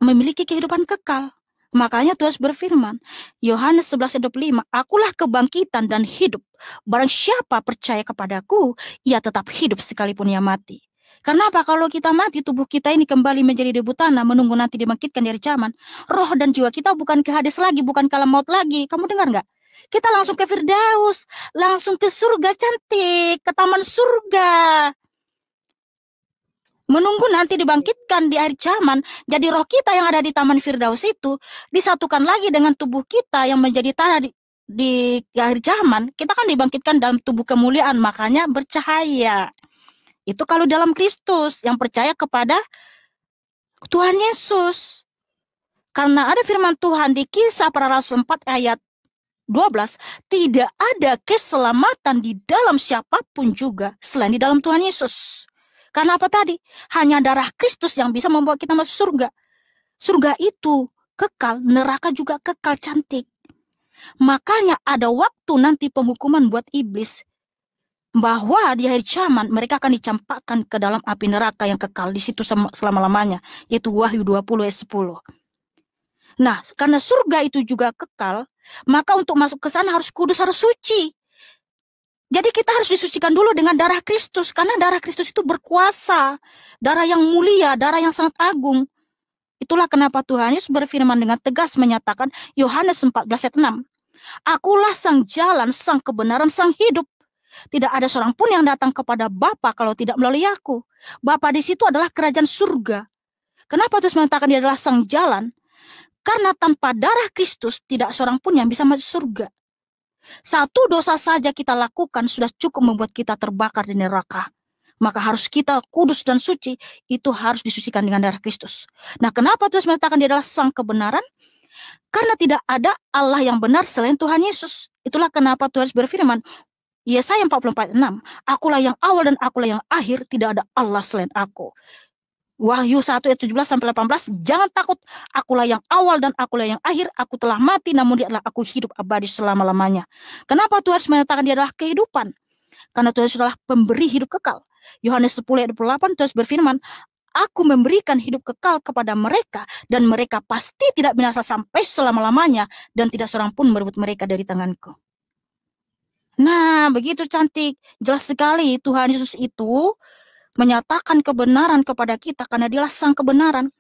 memiliki kehidupan kekal. Makanya Tuhan berfirman, Yohanes 11:25, akulah kebangkitan dan hidup. Barang siapa percaya kepadaku, ia tetap hidup sekalipun ia mati. Karena apa? Kalau kita mati, tubuh kita ini kembali menjadi debu tanah, menunggu nanti dibangkitkan dari zaman. Roh dan jiwa kita bukan ke Hades lagi, bukan ke alam maut lagi. Kamu dengar nggak? Kita langsung ke Firdaus, langsung ke surga cantik, ke taman surga. Menunggu nanti dibangkitkan di akhir zaman. Jadi roh kita yang ada di taman Firdaus itu disatukan lagi dengan tubuh kita yang menjadi tanah di akhir zaman. Kita kan dibangkitkan dalam tubuh kemuliaan, makanya bercahaya. Itu kalau dalam Kristus yang percaya kepada Tuhan Yesus. Karena ada firman Tuhan di Kisah Para Rasul 4 ayat 12, tidak ada keselamatan di dalam siapapun juga selain di dalam Tuhan Yesus. Karena apa tadi? Hanya darah Kristus yang bisa membawa kita masuk surga. Surga itu kekal, neraka juga kekal, cantik. Makanya ada waktu nanti penghukuman buat iblis. Bahwa di akhir zaman mereka akan dicampakkan ke dalam api neraka yang kekal di situ selama-lamanya. Yaitu Wahyu 20 ayat 10. Nah, karena surga itu juga kekal, maka untuk masuk ke sana harus kudus, harus suci. Jadi kita harus disucikan dulu dengan darah Kristus, karena darah Kristus itu berkuasa, darah yang mulia, darah yang sangat agung. Itulah kenapa Tuhan Yesus berfirman dengan tegas menyatakan Yohanes 14 ayat 6. Akulah sang jalan, sang kebenaran, sang hidup. Tidak ada seorang pun yang datang kepada Bapa kalau tidak melalui aku. Bapa di situ adalah kerajaan surga. Kenapa Yesus mengatakan dia adalah sang jalan? Karena tanpa darah Kristus tidak seorang pun yang bisa masuk surga. Satu dosa saja kita lakukan sudah cukup membuat kita terbakar di neraka. Maka harus kita kudus dan suci, itu harus disucikan dengan darah Kristus. Nah, kenapa Tuhan mengatakan dia adalah sang kebenaran? Karena tidak ada Allah yang benar selain Tuhan Yesus. Itulah kenapa Tuhan berfirman, Yesaya 44:6, akulah yang awal dan akulah yang akhir, tidak ada Allah selain aku. Wahyu 1 ayat 17 sampai 18, jangan takut, akulah yang awal dan akulah yang akhir, aku telah mati namun dia adalah aku hidup abadi selama-lamanya. Kenapa Tuhan menyatakan dia adalah kehidupan? Karena Tuhan adalah pemberi hidup kekal. Yohanes 10 ayat 28, Tuhan berfirman, aku memberikan hidup kekal kepada mereka dan mereka pasti tidak binasa sampai selama-lamanya dan tidak seorang pun merebut mereka dari tanganku. Nah, begitu cantik. Jelas sekali Tuhan Yesus itu menyatakan kebenaran kepada kita karena dialah sang kebenaran.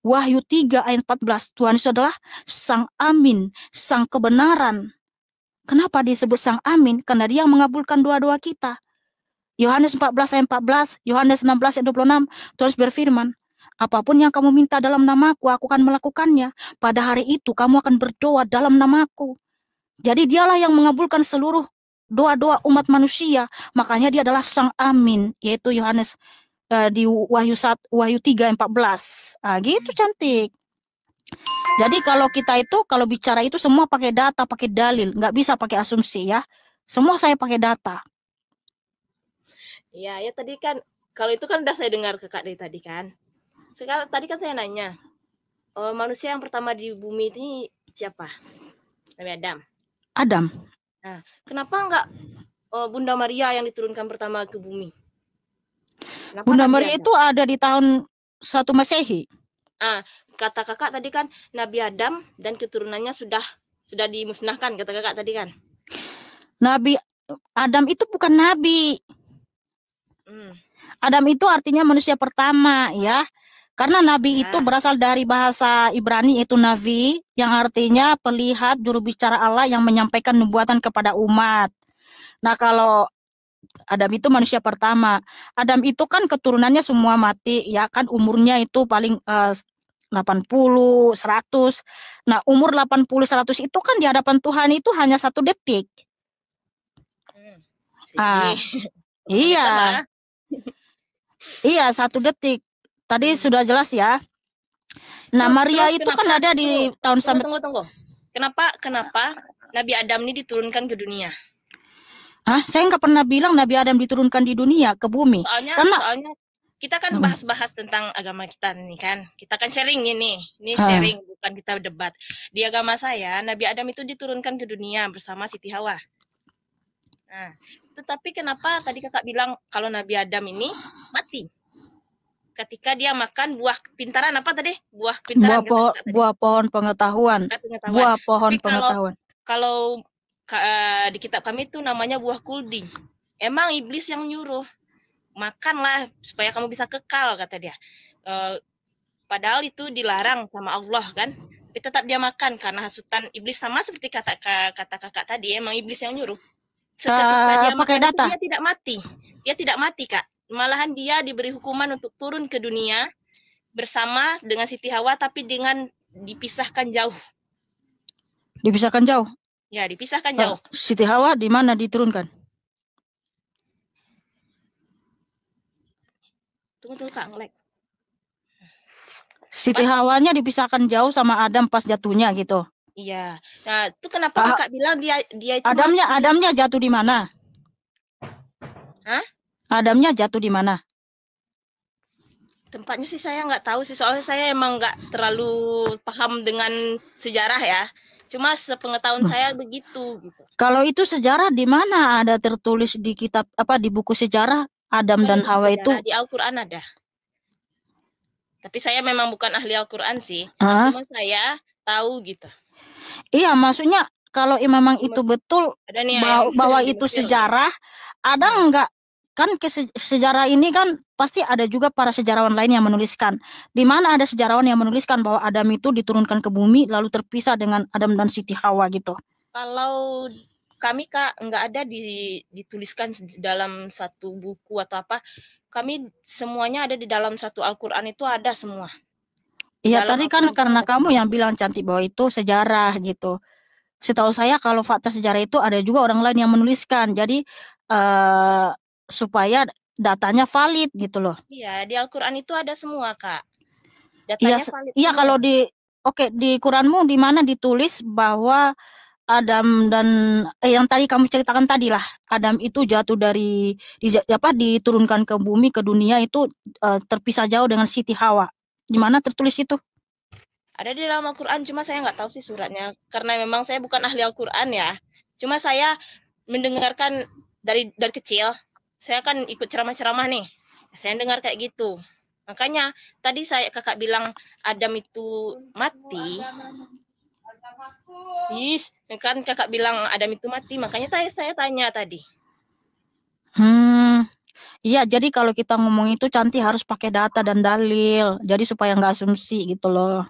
Wahyu 3 ayat 14, Tuhan Yesus adalah sang amin, sang kebenaran. Kenapa disebut sang amin? Karena dia mengabulkan doa-doa kita. Yohanes 14 ayat 14, Yohanes 16 ayat 26, Tuhan Yesus berfirman, apapun yang kamu minta dalam namaku, aku akan melakukannya. Pada hari itu kamu akan berdoa dalam namaku. Jadi dialah yang mengabulkan seluruh doa-doa umat manusia. Makanya dia adalah sang amin, yaitu Yohanes di Wahyu 3 ayat 14. Gitu cantik. Jadi kalau kita itu, kalau bicara itu semua pakai data, pakai dalil. Nggak bisa pakai asumsi ya. Semua saya pakai data. Ya, ya tadi kan, kalau itu kan udah saya dengar Kakak dari tadi kan. Sekarang tadi kan saya nanya, manusia yang pertama di bumi ini siapa? Nabi Adam. Adam. Nah, kenapa enggak Bunda Maria yang diturunkan pertama ke bumi? Kenapa Bunda Nabi Maria Adam? itu ada di tahun 1 Masehi. Kata Kakak tadi kan Nabi Adam dan keturunannya sudah dimusnahkan, kata Kakak tadi kan. Nabi Adam itu bukan nabi. Adam itu artinya manusia pertama ya. Karena nabi itu berasal dari bahasa Ibrani, yaitu nabi, yang artinya pelihat, juru bicara Allah yang menyampaikan nubuatan kepada umat. Nah, kalau Adam itu manusia pertama. Adam itu kan keturunannya semua mati ya kan, umurnya itu paling 80, 100. Nah, umur 80, 100 itu kan di hadapan Tuhan itu hanya 1 detik. Iya. Iya, 1 detik. Tadi sudah jelas ya. Nah, Maria itu kan ada di tahun sampai. Tunggu. Kenapa Nabi Adam ini diturunkan ke dunia? Saya nggak pernah bilang Nabi Adam diturunkan di dunia, ke bumi. Soalnya kita kan bahas-bahas tentang agama kita nih kan. Kita kan sharing ini sharing, bukan kita debat. Di agama saya, Nabi Adam itu diturunkan ke dunia bersama Siti Hawa. Nah, tetapi kenapa tadi Kakak bilang kalau Nabi Adam ini mati? Ketika dia makan buah pintaran apa tadi? Buah pintaran. Buah pohon pengetahuan. Buah pohon pengetahuan. Kalau di kitab kami itu namanya buah kuldi. Emang iblis yang nyuruh. Makanlah supaya kamu bisa kekal, kata dia. Padahal itu dilarang sama Allah kan. Tapi tetap dia makan karena hasutan iblis, sama seperti kata Kakak tadi, emang iblis yang nyuruh. Seketika dia makan itu dia tidak mati. Dia tidak mati, Kak. Malahan dia diberi hukuman untuk turun ke dunia bersama dengan Siti Hawa, tapi dengan dipisahkan jauh. Dipisahkan jauh? Ya, dipisahkan jauh. Siti Hawa di mana diturunkan? Tunggu Kak, ngelek. Siti Hawanya dipisahkan jauh sama Adam pas jatuhnya gitu. Iya. Nah, itu kenapa Kakak bilang dia itu Adamnya jatuh di mana? Hah? Adamnya jatuh di mana? Tempatnya sih saya nggak tahu sih, soalnya saya emang nggak terlalu paham dengan sejarah ya. Cuma sepengetahuan saya begitu gitu. Kalau itu sejarah di mana ada tertulis di kitab di buku sejarah Adam dan Hawa itu? Di Al-Qur'an ada. Tapi saya memang bukan ahli Al-Qur'an sih. Cuma saya tahu gitu. Iya, maksudnya kalau memang itu betul bahwa itu sejarah, ada enggak? Kan sejarah ini kan pasti ada juga para sejarawan lain yang menuliskan. Di mana ada sejarawan yang menuliskan bahwa Adam itu diturunkan ke bumi lalu terpisah dengan Adam dan Siti Hawa gitu. Kalau kami Kak enggak ada dituliskan dalam satu buku atau apa. Kami semuanya ada di dalam satu Al-Qur'an, itu ada semua. Iya, tadi kan karena kamu yang bilang cantik bahwa itu sejarah gitu. Setahu saya kalau fakta sejarah itu ada juga orang lain yang menuliskan. Jadi supaya datanya valid gitu loh. Iya, di Al-Qur'an itu ada semua, Kak. Datanya valid. Iya, kalau di Quranmu di mana ditulis bahwa Adam dan yang tadi kamu ceritakan tadi lah, Adam itu jatuh diturunkan ke bumi, ke dunia itu terpisah jauh dengan Siti Hawa. Di mana tertulis itu? Ada di dalam Al-Quran, cuma saya nggak tahu sih suratnya, karena memang saya bukan ahli Al-Quran ya. Cuma saya mendengarkan dari kecil, saya kan ikut ceramah-ceramah nih, saya dengar kayak gitu. Makanya tadi kakak bilang Adam itu mati. Kan kakak bilang Adam itu mati, makanya saya tanya tadi. Iya, jadi kalau kita ngomong itu Cantik harus pakai data dan dalil, jadi supaya nggak asumsi gitu loh.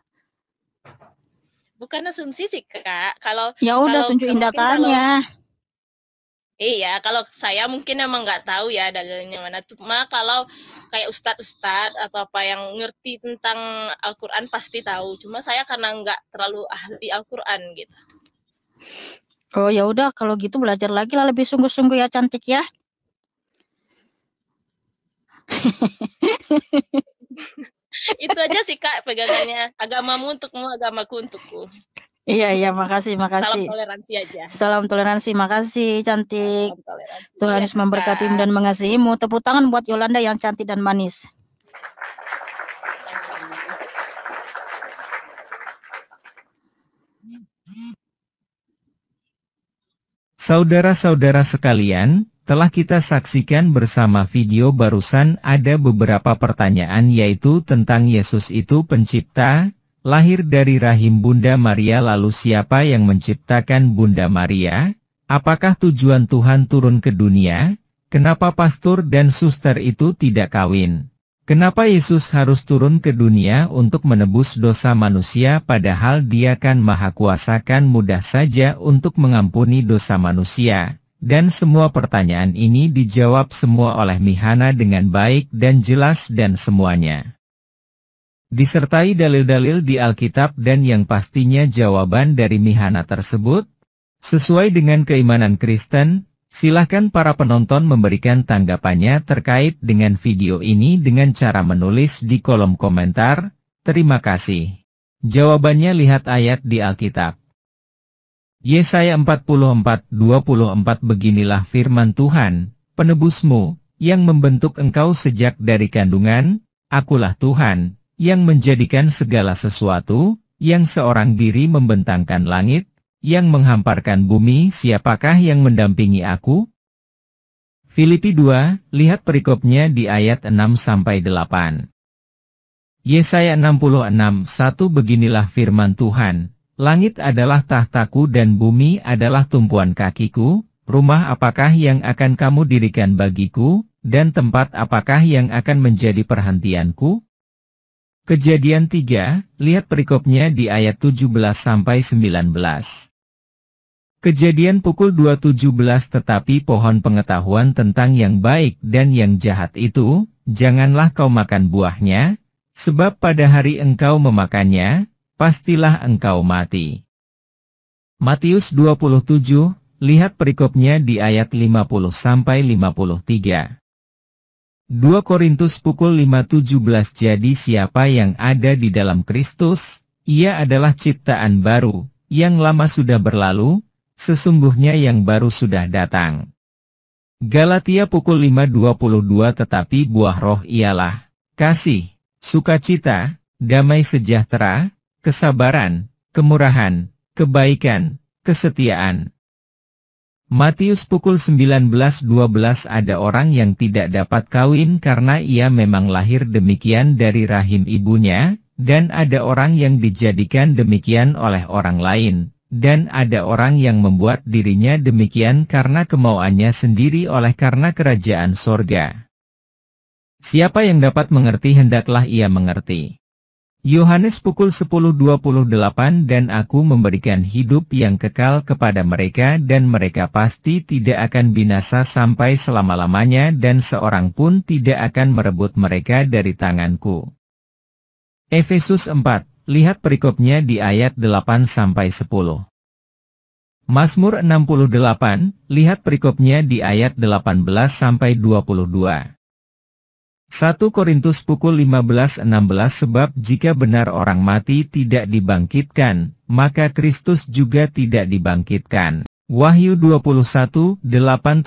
Bukan asumsi sih Kak, kalau ya udah tunjukin datanya. Iya, kalau saya mungkin emang nggak tahu ya dalilnya mana. Cuma kalau kayak ustadz atau apa yang ngerti tentang Al-Quran pasti tahu. Cuma saya karena nggak terlalu ahli Al-Quran gitu. Oh ya udah, kalau gitu belajar lagi lah lebih sungguh-sungguh ya Cantik ya. Itu aja sih Kak pegangannya. Agamamu untukmu, agamaku untukku. Iya, makasih. Salam toleransi aja. Salam toleransi, makasih Cantik. Tuhan Yesus memberkatimu dan mengasihimu. Tepuk tangan buat Yolanda yang cantik dan manis. Saudara-saudara sekalian, telah kita saksikan bersama video barusan ada beberapa pertanyaan yaitu tentang Yesus itu pencipta, lahir dari rahim Bunda Maria, lalu siapa yang menciptakan Bunda Maria? Apakah tujuan Tuhan turun ke dunia? Kenapa pastor dan suster itu tidak kawin? Kenapa Yesus harus turun ke dunia untuk menebus dosa manusia padahal Dia kan Maha Kuasa, kan mudah saja untuk mengampuni dosa manusia? Dan semua pertanyaan ini dijawab semua oleh Mihana dengan baik dan jelas dan semuanya disertai dalil-dalil di Alkitab dan yang pastinya jawaban dari Mihana tersebut sesuai dengan keimanan Kristen. Silahkan para penonton memberikan tanggapannya terkait dengan video ini dengan cara menulis di kolom komentar. Terima kasih. Jawabannya lihat ayat di Alkitab. Yesaya 44:24 beginilah firman Tuhan, penebusmu, yang membentuk engkau sejak dari kandungan, akulah Tuhan, yang menjadikan segala sesuatu, yang seorang diri membentangkan langit, yang menghamparkan bumi. Siapakah yang mendampingi aku? Filipi 2, lihat perikopnya di ayat 6-8. Yesaya 66:1 beginilah firman Tuhan, langit adalah tahtaku dan bumi adalah tumpuan kakiku, rumah apakah yang akan kamu dirikan bagiku, dan tempat apakah yang akan menjadi perhentianku? Kejadian 3, lihat perikopnya di ayat 17-19. Kejadian pukul 2:17 tetapi pohon pengetahuan tentang yang baik dan yang jahat itu, janganlah kau makan buahnya, sebab pada hari engkau memakannya, pastilah engkau mati. Matius 27, lihat perikopnya di ayat 50-53. 2 Korintus pukul 5:17 jadi siapa yang ada di dalam Kristus, ia adalah ciptaan baru, yang lama sudah berlalu, sesungguhnya yang baru sudah datang. Galatia pukul 5:22 tetapi buah roh ialah, kasih, sukacita, damai sejahtera, kesabaran, kemurahan, kebaikan, kesetiaan. Matius pukul 19:12 ada orang yang tidak dapat kawin karena ia memang lahir demikian dari rahim ibunya, dan ada orang yang dijadikan demikian oleh orang lain, dan ada orang yang membuat dirinya demikian karena kemauannya sendiri oleh karena kerajaan sorga. Siapa yang dapat mengerti hendaklah ia mengerti. Yohanes pukul 10:28 dan aku memberikan hidup yang kekal kepada mereka dan mereka pasti tidak akan binasa sampai selama-lamanya dan seorang pun tidak akan merebut mereka dari tanganku. Efesus 4, lihat perikopnya di ayat 8-10. Mazmur 68, lihat perikopnya di ayat 18-22. 1 Korintus pukul 15:16 Sebab jika benar orang mati tidak dibangkitkan, maka Kristus juga tidak dibangkitkan. Wahyu 21:8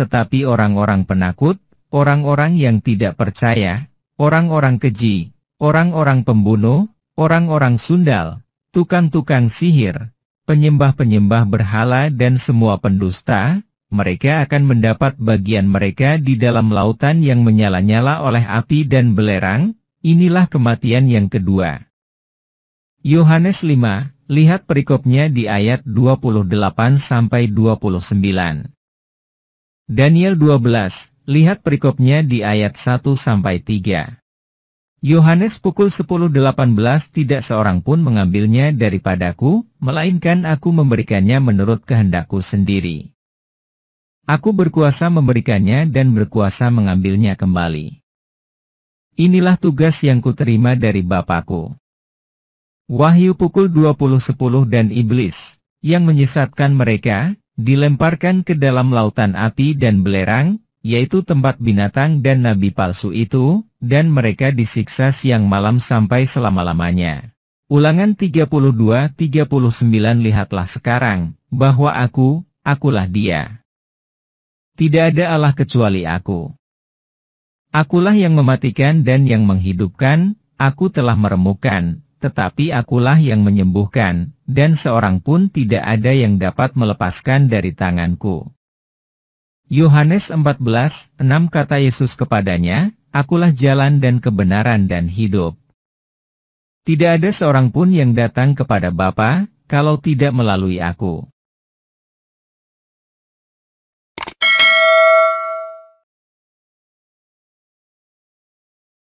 Tetapi orang-orang penakut, orang-orang yang tidak percaya, orang-orang keji, orang-orang pembunuh, orang-orang sundal, tukang-tukang sihir, penyembah-penyembah berhala dan semua pendusta, mereka akan mendapat bagian mereka di dalam lautan yang menyala-nyala oleh api dan belerang. Inilah kematian yang kedua. Yohanes 5, lihat perikopnya di ayat 28-29. Daniel 12, lihat perikopnya di ayat 1-3. Yohanes pukul 10:18 Tidak seorang pun mengambilnya daripadaku, melainkan aku memberikannya menurut kehendakku sendiri. Aku berkuasa memberikannya dan berkuasa mengambilnya kembali. Inilah tugas yang kuterima dari Bapakku. Wahyu pukul 20:10 Dan iblis, yang menyesatkan mereka, dilemparkan ke dalam lautan api dan belerang, yaitu tempat binatang dan nabi palsu itu, dan mereka disiksa siang malam sampai selama-lamanya. Ulangan 32:39 Lihatlah sekarang, bahwa akulah Dia. Tidak ada Allah kecuali aku. Akulah yang mematikan dan yang menghidupkan, aku telah meremukkan, tetapi akulah yang menyembuhkan, dan seorang pun tidak ada yang dapat melepaskan dari tanganku. Yohanes 14:6 Kata Yesus kepadanya, Akulah jalan dan kebenaran dan hidup. Tidak ada seorang pun yang datang kepada Bapa, kalau tidak melalui aku.